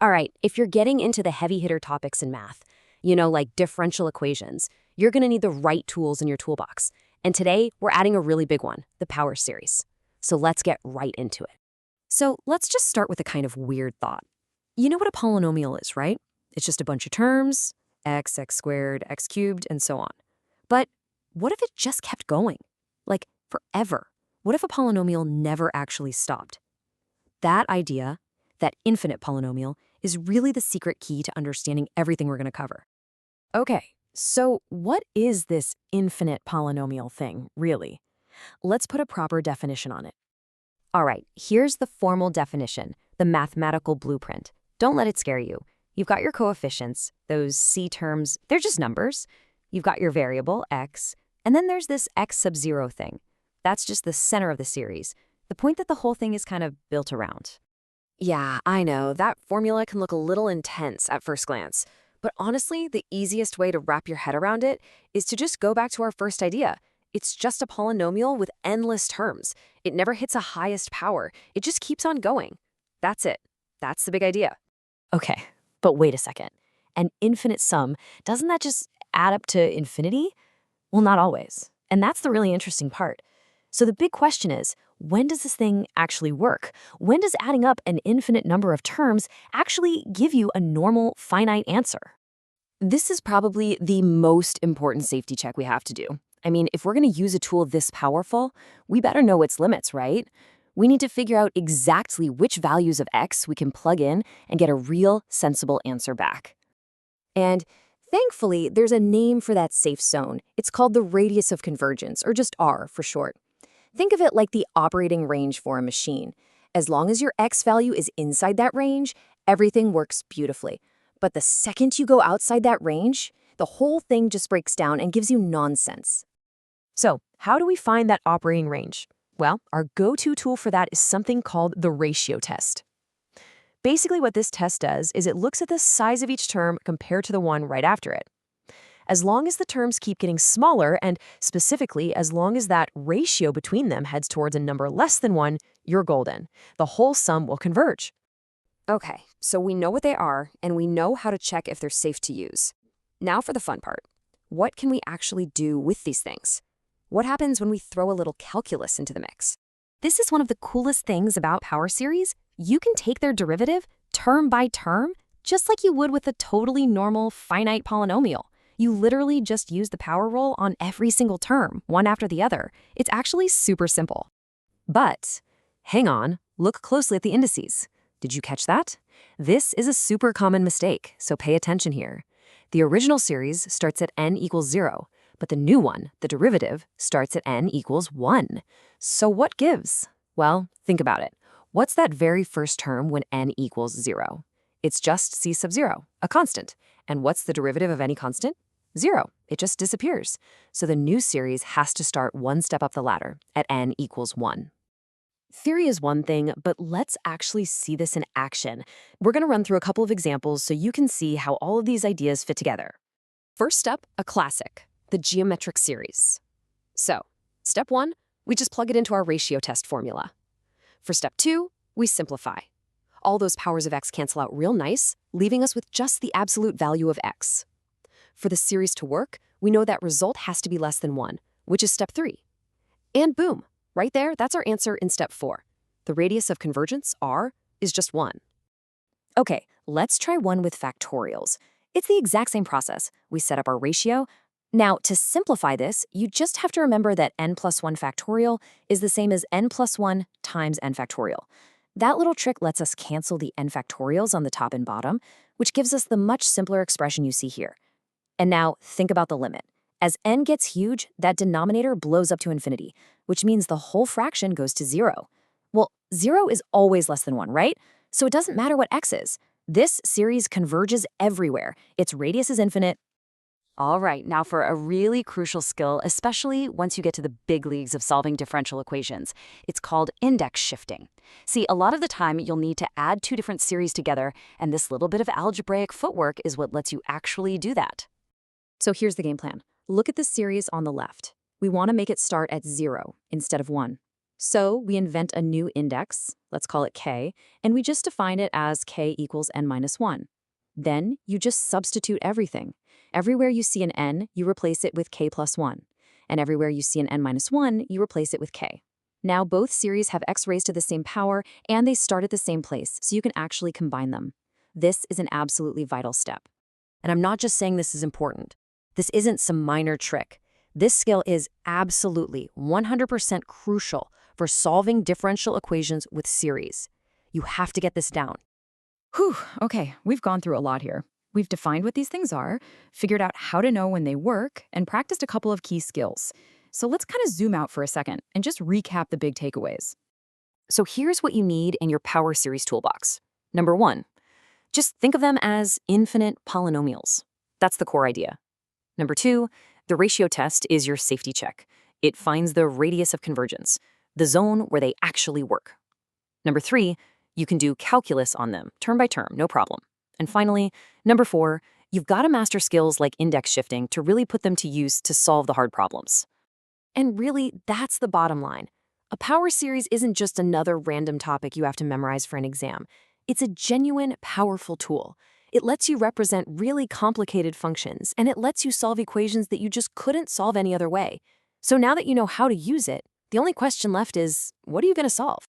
All right, if you're getting into the heavy hitter topics in math, like differential equations, you're going to need the right tools in your toolbox. And today, we're adding a really big one, the power series. So let's get right into it. So let's just start with a kind of weird thought. You know what a polynomial is, right? It's just a bunch of terms, x squared, x cubed, and so on. But what if it just kept going? Like forever? What if a polynomial never actually stopped? That idea, that infinite polynomial, is really the secret key to understanding everything we're going to cover. Okay, so what is this infinite polynomial thing, really? Let's put a proper definition on it. All right, here's the formal definition, the mathematical blueprint. Don't let it scare you. You've got your coefficients, those c terms, they're just numbers. You've got your variable, x, and then there's this x sub 0 thing. That's just the center of the series, the point that the whole thing is kind of built around. Yeah, I know, that formula can look a little intense at first glance. But honestly, the easiest way to wrap your head around it is to just go back to our first idea. It's just a polynomial with endless terms. It never hits a highest power. It just keeps on going. That's it. That's the big idea. Okay, but wait a second. An infinite sum, doesn't that just add up to infinity? Well, not always. And that's the really interesting part. So the big question is, when does this thing actually work? When does adding up an infinite number of terms actually give you a normal, finite answer? This is probably the most important safety check we have to do. I mean, if we're going to use a tool this powerful, we better know its limits, right? We need to figure out exactly which values of x we can plug in and get a real, sensible answer back. And thankfully, there's a name for that safe zone. It's called the radius of convergence, or just R for short. Think of it like the operating range for a machine. As long as your x value is inside that range, everything works beautifully. But the second you go outside that range, the whole thing just breaks down and gives you nonsense. So, how do we find that operating range? Well, our go-to tool for that is something called the ratio test. Basically, what this test does is it looks at the size of each term compared to the one right after it. As long as the terms keep getting smaller, and specifically as long as that ratio between them heads towards a number less than 1, you're golden. The whole sum will converge. Okay, so we know what they are, and we know how to check if they're safe to use. Now for the fun part. What can we actually do with these things? What happens when we throw a little calculus into the mix? This is one of the coolest things about power series. You can take their derivative, term by term, just like you would with a totally normal finite polynomial. You literally just use the power rule on every single term, one after the other. It's actually super simple. But hang on, look closely at the indices. Did you catch that? This is a super common mistake, so pay attention here. The original series starts at n equals 0, but the new one, the derivative, starts at n equals 1. So what gives? Well, think about it. What's that very first term when n equals 0? It's just c sub 0, a constant. And what's the derivative of any constant? 0. It just disappears. So the new series has to start one step up the ladder at n equals 1. Theory is one thing, but let's actually see this in action. We're going to run through a couple of examples so you can see how all of these ideas fit together. First up, a classic, the geometric series. So, step 1, we just plug it into our ratio test formula. For step 2, we simplify. All those powers of x cancel out real nice, leaving us with just the absolute value of x. For the series to work, we know that result has to be less than 1, which is step 3. And boom, right there, that's our answer in step 4. The radius of convergence, r, is just 1. Okay, let's try one with factorials. It's the exact same process. We set up our ratio. Now, to simplify this, you just have to remember that n plus 1 factorial is the same as n plus 1 times n factorial. That little trick lets us cancel the n factorials on the top and bottom, which gives us the much simpler expression you see here. And now, think about the limit. As n gets huge, that denominator blows up to infinity, which means the whole fraction goes to 0. Well, 0 is always less than 1, right? So it doesn't matter what x is. This series converges everywhere. Its radius is infinite. All right, now for a really crucial skill, especially once you get to the big leagues of solving differential equations. It's called index shifting. See, a lot of the time you'll need to add two different series together, and this little bit of algebraic footwork is what lets you actually do that. So here's the game plan. Look at this series on the left. We want to make it start at 0 instead of 1. So we invent a new index, let's call it k, and we just define it as k equals n minus 1. Then you just substitute everything. Everywhere you see an n, you replace it with k plus 1. And everywhere you see an n minus 1, you replace it with k. Now both series have x raised to the same power, and they start at the same place, so you can actually combine them. This is an absolutely vital step. And I'm not just saying this is important. This isn't some minor trick. This skill is absolutely 100% crucial for solving differential equations with series. You have to get this down. Whew, okay, we've gone through a lot here. We've defined what these things are, figured out how to know when they work, and practiced a couple of key skills. So let's kind of zoom out for a second and just recap the big takeaways. So here's what you need in your power series toolbox. Number 1, just think of them as infinite polynomials. That's the core idea. Number 2, the ratio test is your safety check. It finds the radius of convergence, the zone where they actually work. Number 3, you can do calculus on them, term by term, no problem. And finally, number 4, you've got to master skills like index shifting to really put them to use to solve the hard problems. And really, that's the bottom line. A power series isn't just another random topic you have to memorize for an exam. It's a genuine, powerful tool. It lets you represent really complicated functions, and it lets you solve equations that you just couldn't solve any other way. So now that you know how to use it, the only question left is, what are you going to solve?